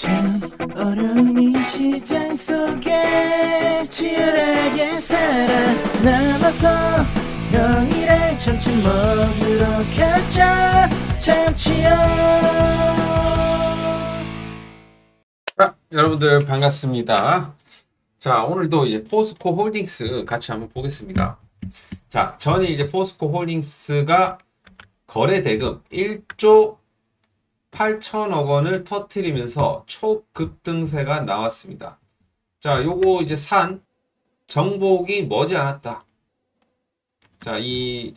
참 어려운 이 시장 속에 치열하게 살아남아서 형이랑 점심 먹으러 가자. 참치요. 여러분들 반갑습니다. 자, 오늘도 이제 포스코 홀딩스 같이 한번 보겠습니다. 자, 전에 이제 포스코 홀딩스가 거래 대금 1조 8천억 원을 터뜨리면서 초급등세가 나왔습니다. 자, 요거 이제 산 정복이 머지않았다. 자, 이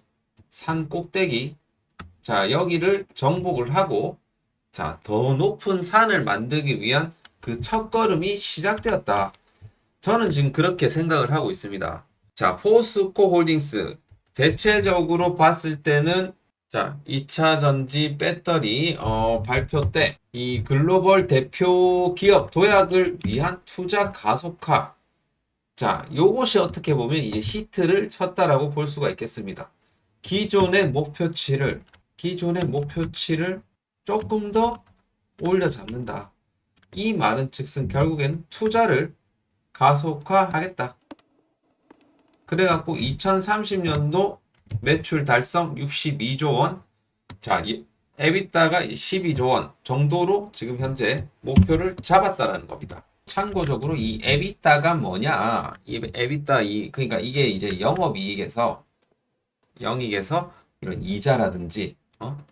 산 꼭대기, 자, 여기를 정복을 하고, 자, 더 높은 산을 만들기 위한 그 첫걸음이 시작되었다. 저는 지금 그렇게 생각을 하고 있습니다. 자, 포스코 홀딩스 대체적으로 봤을 때는, 자, 2차 전지 배터리 발표 때 이 글로벌 대표 기업 도약을 위한 투자 가속화, 자, 요것이 어떻게 보면 이제 히트를 쳤다라고 볼 수가 있겠습니다. 기존의 목표치를 조금 더 올려잡는다. 이 말은 즉슨 결국에는 투자를 가속화하겠다. 그래갖고 2030년도 매출 달성 62조 원, 자, 에비타가 12조 원 정도로 지금 현재 목표를 잡았다라는 겁니다. 참고적으로 이 에비타가 뭐냐? 이 에비타 그러니까 이게 이제 영업이익에서 이런 이자라든지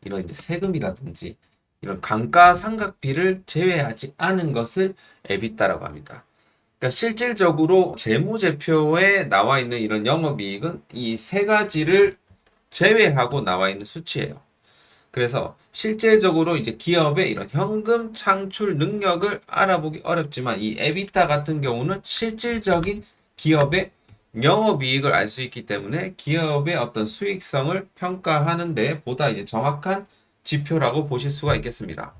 이런 이제 세금이라든지 이런 감가상각비를 제외하지 않은 것을 에비타라고 합니다. 그러니까 실질적으로 재무제표에 나와 있는 이런 영업이익은 이 세 가지를 제외하고 나와 있는 수치예요. 그래서 실질적으로 이제 기업의 이런 현금 창출 능력을 알아보기 어렵지만 이 에비타 같은 경우는 실질적인 기업의 영업이익을 알 수 있기 때문에 기업의 어떤 수익성을 평가하는 데 보다 이제 정확한 지표라고 보실 수가 있겠습니다.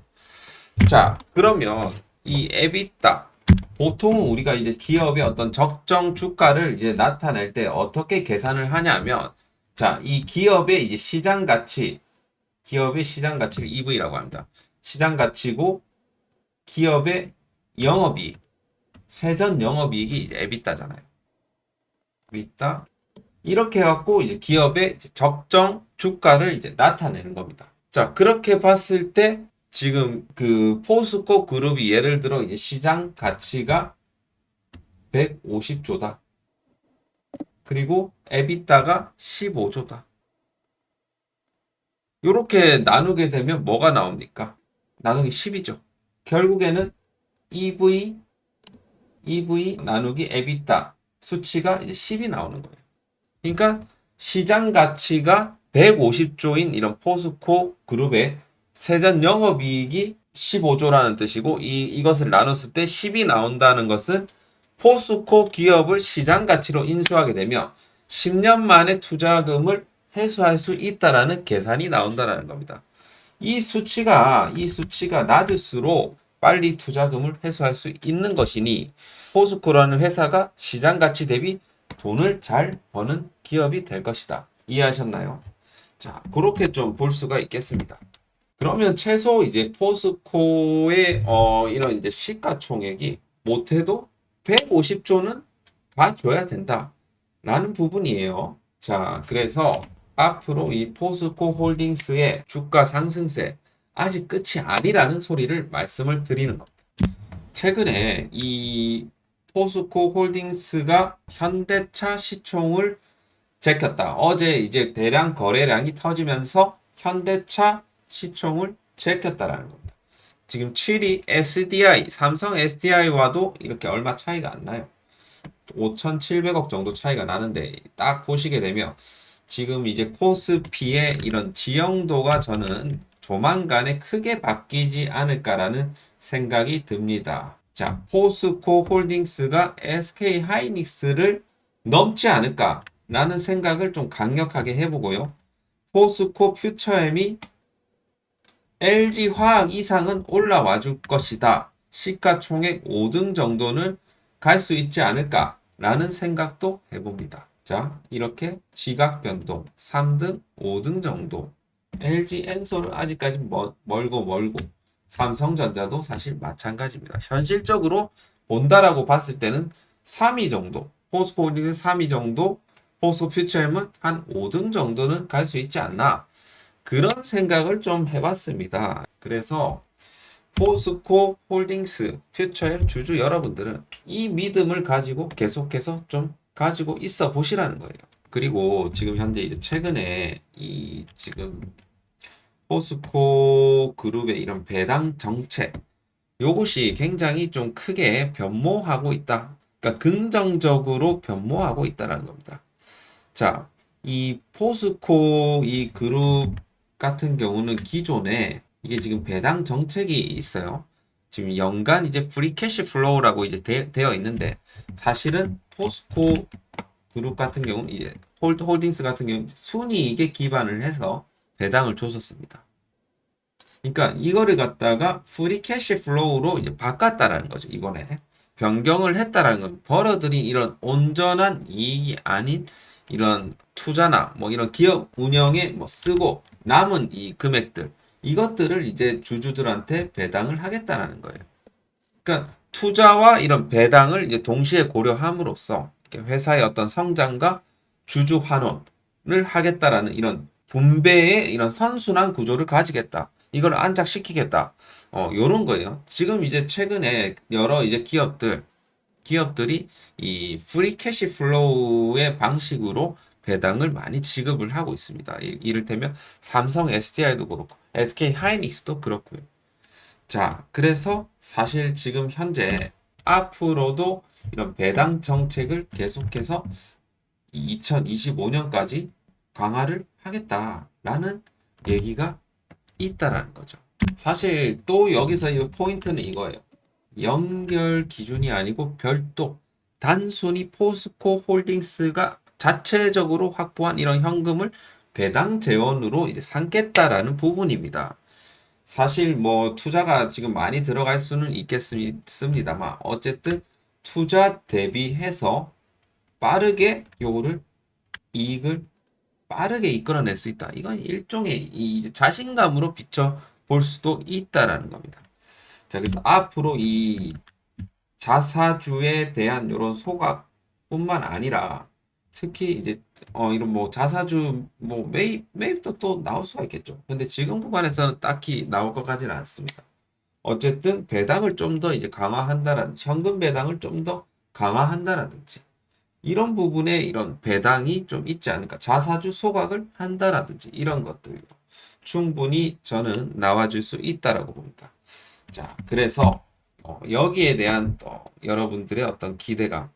자, 그러면 이 에비타, 보통은 우리가 이제 기업의 어떤 적정 주가를 이제 나타낼 때 어떻게 계산을 하냐면, 자, 이 기업의 이제 시장 가치를 EV라고 합니다. 시장 가치고 기업의 영업이익, 세전 영업이익이 이제 에비타잖아요. 에비타. 이렇게 해갖고 이제 기업의 이제 적정 주가를 이제 나타내는 겁니다. 자, 그렇게 봤을 때 지금 그 포스코 그룹이 예를 들어 이제 시장 가치가 150조다. 그리고 에비타가 15조다. 이렇게 나누게 되면 뭐가 나옵니까? 나누기 10이죠. 결국에는 EV 나누기 에비타 수치가 이제 10이 나오는 거예요. 그러니까 시장 가치가 150조인 이런 포스코 그룹의 세전 영업이익이 15조라는 뜻이고, 이것을 나눴을 때 10이 나온다는 것은 포스코 기업을 시장 가치로 인수하게 되면 10년 만에 투자금을 회수할 수 있다라는 계산이 나온다라는 겁니다. 이 수치가 낮을수록 빨리 투자금을 회수할 수 있는 것이니 포스코라는 회사가 시장 가치 대비 돈을 잘 버는 기업이 될 것이다. 이해하셨나요? 자, 그렇게 좀 볼 수가 있겠습니다. 그러면 최소 이제 포스코의 이런 이제 시가총액이 못해도 150조는 가줘야 된다라는 부분이에요. 자, 그래서 앞으로 이 포스코 홀딩스의 주가 상승세 아직 끝이 아니라는 소리를 말씀을 드리는 겁니다. 최근에 이 포스코 홀딩스가 현대차 시총을 제꼈다. 어제 이제 대량 거래량이 터지면서 현대차 시총을 제꼈다라는 겁니다. 지금 7위 SDI, 삼성 SDI와도 이렇게 얼마 차이가 안 나요. 5,700억 정도 차이가 나는데 딱 보시게 되면 지금 이제 코스피의 이런 지형도가 저는 조만간에 크게 바뀌지 않을까라는 생각이 듭니다. 자, 포스코 홀딩스가 SK 하이닉스를 넘지 않을까라는 생각을 좀 강력하게 해보고요. 포스코 퓨처엠이 LG 화학 이상은 올라와 줄 것이다. 시가총액 5등 정도는 갈 수 있지 않을까라는 생각도 해봅니다. 자, 이렇게 지각 변동 3등, 5등 정도. LG 엔솔은 아직까지 멀고 삼성전자도 사실 마찬가지입니다. 현실적으로 본다라고 봤을 때는 3위 정도, 포스코홀딩스 3위 정도, 포스코퓨처엠은 한 5등 정도는 갈 수 있지 않나, 그런 생각을 좀 해봤습니다. 그래서 포스코 홀딩스 퓨처엠 주주 여러분들은 이 믿음을 가지고 계속해서 좀 가지고 있어 보시라는 거예요. 그리고 지금 현재 이제 최근에 이 지금 포스코 그룹의 이런 배당 정책, 요것이 굉장히 좀 크게 변모하고 있다. 그러니까 긍정적으로 변모하고 있다는 겁니다. 자, 이 포스코 이 그룹 같은 경우는 기존에 이게 지금 배당 정책이 있어요. 지금 연간 이제 프리 캐시 플로우라고 이제 되어 있는데, 사실은 포스코 그룹 같은 경우는 이제 홀딩스 같은 경우는 순이익에 기반을 해서 배당을 줬었습니다. 그러니까 이거를 갖다가 프리 캐시 플로우로 이제 바꿨다라는 거죠. 이번에 변경을 했다라는 건 벌어들인 이런 온전한 이익이 아닌 이런 투자나 뭐 이런 기업 운영에 뭐 쓰고 남은 이 금액들, 이것들을 이제 주주들한테 배당을 하겠다라는 거예요. 그러니까 투자와 이런 배당을 이제 동시에 고려함으로써 회사의 어떤 성장과 주주 환원을 하겠다라는 이런 분배의 이런 선순환 구조를 가지겠다. 이걸 안착시키겠다. 요런 거예요. 지금 이제 최근에 여러 이제 기업들이 이 프리 캐시 플로우의 방식으로 배당을 많이 지급을 하고 있습니다. 이를테면 삼성 SDI도 그렇고 SK 하이닉스도 그렇고요. 자, 그래서 사실 지금 현재 앞으로도 이런 배당 정책을 계속해서 2025년까지 강화를 하겠다라는 얘기가 있다라는 거죠. 사실 또 여기서 이 포인트는 이거예요. 연결 기준이 아니고 별도 단순히 포스코 홀딩스가 자체적으로 확보한 이런 현금을 배당 재원으로 이제 삼겠다라는 부분입니다. 사실 뭐 투자가 지금 많이 들어갈 수는 있겠습니다만 어쨌든 투자 대비해서 빠르게 요거를 이익을 빠르게 이끌어낼 수 있다. 이건 일종의 이 자신감으로 비춰 볼 수도 있다라는 겁니다. 자, 그래서 앞으로 이 자사주에 대한 이런 소각뿐만 아니라 특히 이제 이런 뭐 자사주 뭐 매입도 또 나올 수가 있겠죠. 근데 지금 구간에서는 딱히 나올 것 같지는 않습니다. 어쨌든 배당을 좀 더 이제 강화한다라든지 현금 배당을 좀 더 강화한다라든지 이런 부분에 이런 배당이 좀 있지 않을까. 자사주 소각을 한다라든지 이런 것들 충분히 저는 나와줄 수 있다라고 봅니다. 자, 그래서 여기에 대한 여러분들의 어떤 기대감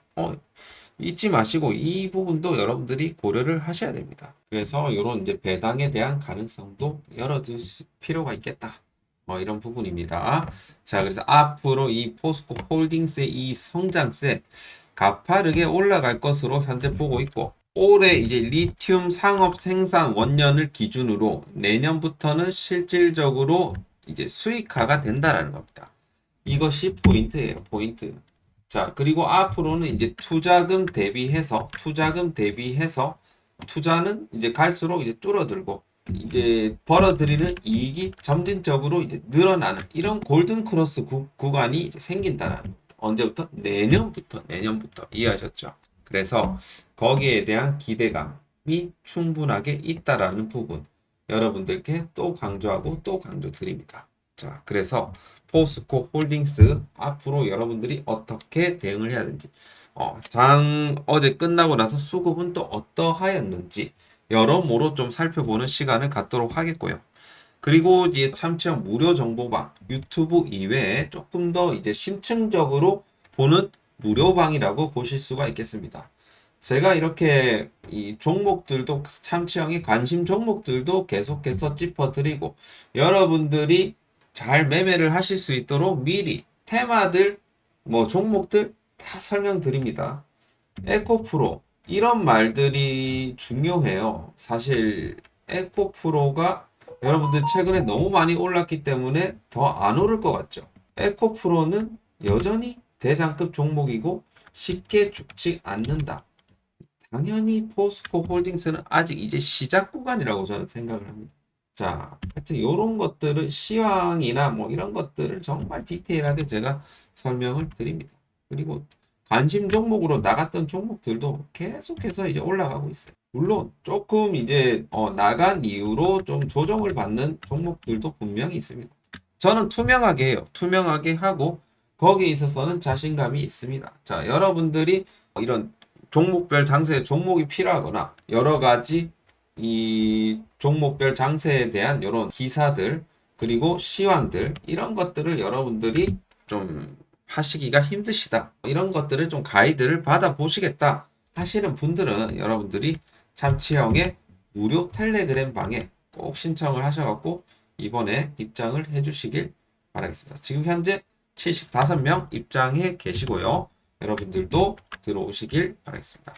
잊지 마시고 이 부분도 여러분들이 고려를 하셔야 됩니다. 그래서 이런 이제 배당에 대한 가능성도 열어둘 필요가 있겠다. 이런 부분입니다. 자, 그래서 앞으로 이 포스코 홀딩스의 이 성장세 가파르게 올라갈 것으로 현재 보고 있고, 올해 이제 리튬 상업 생산 원년을 기준으로 내년부터는 실질적으로 이제 수익화가 된다라는 겁니다. 이것이 포인트예요, 포인트. 자, 그리고 앞으로는 이제 투자금 대비해서 투자는 이제 갈수록 이제 줄어들고 이제 벌어들이는 이익이 점진적으로 이제 늘어나는 이런 골든 크로스 구간이 이제 생긴다는 겁니다. 언제부터? 내년부터 이해하셨죠? 그래서 거기에 대한 기대감이 충분하게 있다라는 부분 여러분들께 또 강조하고 또 강조드립니다. 자, 그래서 포스코 홀딩스 앞으로 여러분들이 어떻게 대응을 해야 되는지, 어제 끝나고 나서 수급은 또 어떠하였는지 여러모로 좀 살펴보는 시간을 갖도록 하겠고요. 그리고 이제 참치형 무료 정보방 유튜브 이외에 조금 더 이제 심층적으로 보는 무료방이라고 보실 수가 있겠습니다. 제가 이렇게 이 종목들도 참치형의 관심 종목들도 계속해서 짚어드리고 여러분들이 잘 매매를 하실 수 있도록 미리 테마들 뭐 종목들 다 설명드립니다. 에코프로 이런 말들이 중요해요. 사실 에코프로가 여러분들 최근에 너무 많이 올랐기 때문에 더 안 오를 것 같죠. 에코프로는 여전히 대장급 종목이고 쉽게 죽지 않는다. 당연히 포스코 홀딩스는 아직 이제 시작 구간이라고 저는 생각을 합니다. 자, 하여튼 이런 것들을 시황이나 뭐 이런 것들을 정말 디테일하게 제가 설명을 드립니다. 그리고 관심 종목으로 나갔던 종목들도 계속해서 이제 올라가고 있어요. 물론 조금 이제 나간 이후로 좀 조정을 받는 종목들도 분명히 있습니다. 저는 투명하게 해요. 투명하게 하고 거기에 있어서는 자신감이 있습니다. 자, 여러분들이 이런 종목별 장세에 종목이 필요하거나 여러 가지 이 종목별 장세에 대한 이런 기사들 그리고 시황들 이런 것들을 여러분들이 좀 하시기가 힘드시다. 이런 것들을 좀 가이드를 받아 보시겠다 하시는 분들은 여러분들이 참치형의 무료 텔레그램 방에 꼭 신청을 하셔갖고 이번에 입장을 해주시길 바라겠습니다. 지금 현재 75명 입장해 계시고요. 여러분들도 들어오시길 바라겠습니다.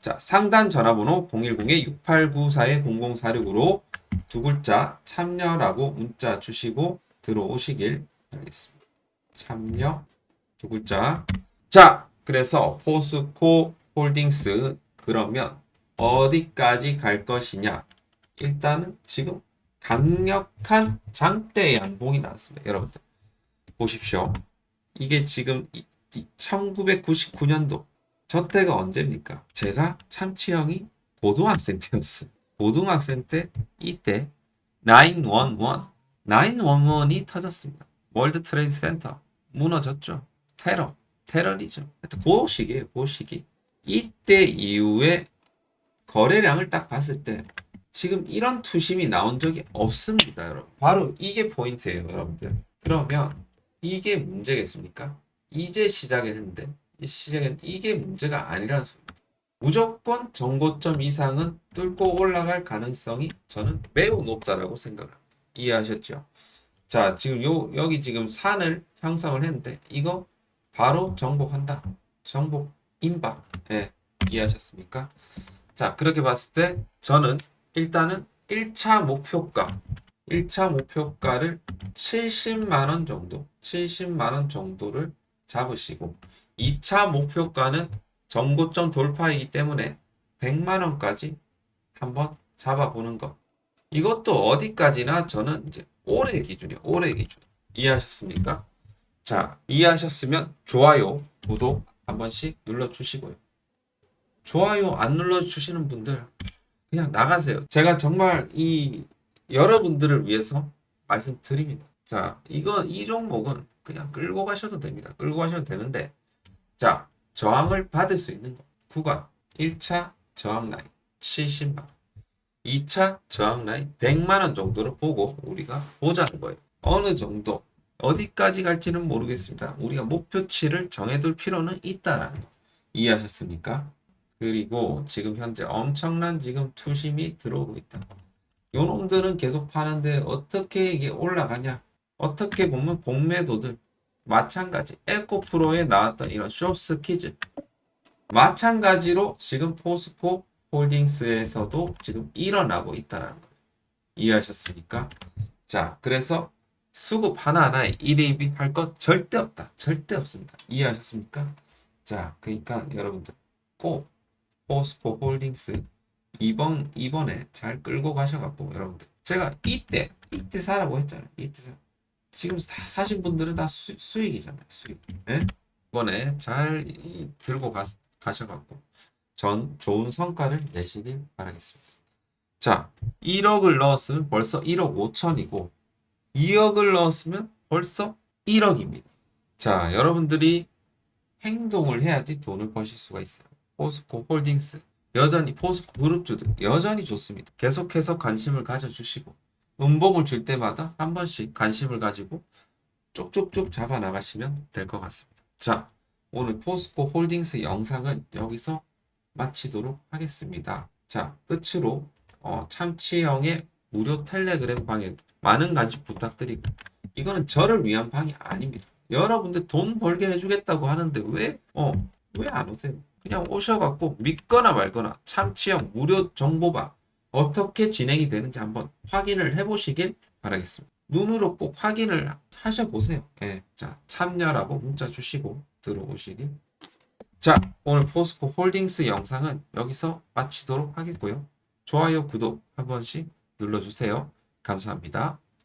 자, 상단 전화번호 010-6894-0046으로 두 글자 참여라고 문자 주시고 들어오시길 바라겠습니다. 참여 두 글자. 자, 그래서 포스코 홀딩스 그러면 어디까지 갈 것이냐? 일단은 지금 강력한 장대 양봉이 나왔습니다. 여러분들 보십시오. 이게 지금 1999년도 저 때가 언제입니까? 제가 참치형이 고등학생 때였어요. 고등학생 때 이때 911이 터졌습니다. 월드 트레이드 센터 무너졌죠. 테러리즘. 하여튼 그 시기예요. 그 시기. 이때 이후에 거래량을 딱 봤을 때 지금 이런 투심이 나온 적이 없습니다, 여러분. 바로 이게 포인트예요, 여러분들. 그러면 이게 문제겠습니까? 이제 시작했는데 이 시작은 이게 문제가 아니라는 소리입니다. 무조건 정고점 이상은 뚫고 올라갈 가능성이 저는 매우 높다라고 생각합니다. 이해하셨죠? 자, 지금 여기 지금 산을 형성을 했는데 이거 바로 정복한다. 정복 임박. 예, 이해하셨습니까? 자, 그렇게 봤을 때 저는 일단은 1차 목표가를 70만 원 정도, 70만 원 정도를 잡으시고 2차 목표가는 전고점 돌파이기 때문에 100만 원까지 한번 잡아보는 것. 이것도 어디까지나 저는 이제 올해 기준이에요. 올해 기준. 이해하셨습니까? 자, 이해하셨으면 좋아요, 구독 한 번씩 눌러주시고요. 좋아요 안 눌러주시는 분들 그냥 나가세요. 제가 정말 이 여러분들을 위해서 말씀드립니다. 자, 이 종목은 그냥 끌고 가셔도 됩니다. 끌고 가셔도 되는데, 자, 저항을 받을 수 있는 거. 구간 1차 저항 라인 70만 원, 2차 저항 라인 100만 원 정도로 보고 우리가 보자는 거예요. 어느 정도 어디까지 갈지는 모르겠습니다. 우리가 목표치를 정해둘 필요는 있다라는 거. 이해하셨습니까? 그리고 지금 현재 엄청난 지금 투심이 들어오고 있다. 요놈들은 계속 파는데 어떻게 이게 올라가냐? 어떻게 보면 공매도들 마찬가지 에코프로에 나왔던 이런 쇼스 퀴즈 마찬가지로 지금 포스코 홀딩스에서도 지금 일어나고 있다는 거예요. 이해하셨습니까? 자, 그래서 수급 하나하나에 일입이 할 것 절대 없다. 절대 없습니다. 이해하셨습니까? 자, 그러니까 여러분들 꼭 포스코 홀딩스 이번에 잘 끌고 가셔갖고 여러분들 제가 이때 사라고 했잖아요. 지금 사신 분들은 다 수익이잖아요. 수익. 예? 이번에 잘 들고 가셔갖고 좋은 성과를 내시길 바라겠습니다. 자, 1억을 넣었으면 벌써 1억 5천이고 2억을 넣었으면 벌써 1억입니다. 자, 여러분들이 행동을 해야지 돈을 버실 수가 있어요. 포스코 홀딩스 여전히 포스코 그룹주들 여전히 좋습니다. 계속해서 관심을 가져주시고 음봉을 줄 때마다 한 번씩 관심을 가지고 쪽쪽쪽 잡아 나가시면 될 것 같습니다. 자, 오늘 포스코 홀딩스 영상은 여기서 마치도록 하겠습니다. 자, 끝으로 참치형의 무료 텔레그램 방에 많은 관심 부탁드리고 이거는 저를 위한 방이 아닙니다. 여러분들 돈 벌게 해주겠다고 하는데 왜 안 오세요? 그냥 오셔갖고 믿거나 말거나 참치형 무료 정보방 어떻게 진행이 되는지 한번 확인을 해보시길 바라겠습니다. 눈으로 꼭 확인을 하셔보세요. 예, 자, 참여라고 문자 주시고 들어오시길. 자, 오늘 포스코 홀딩스 영상은 여기서 마치도록 하겠고요. 좋아요, 구독 한 번씩 눌러주세요. 감사합니다.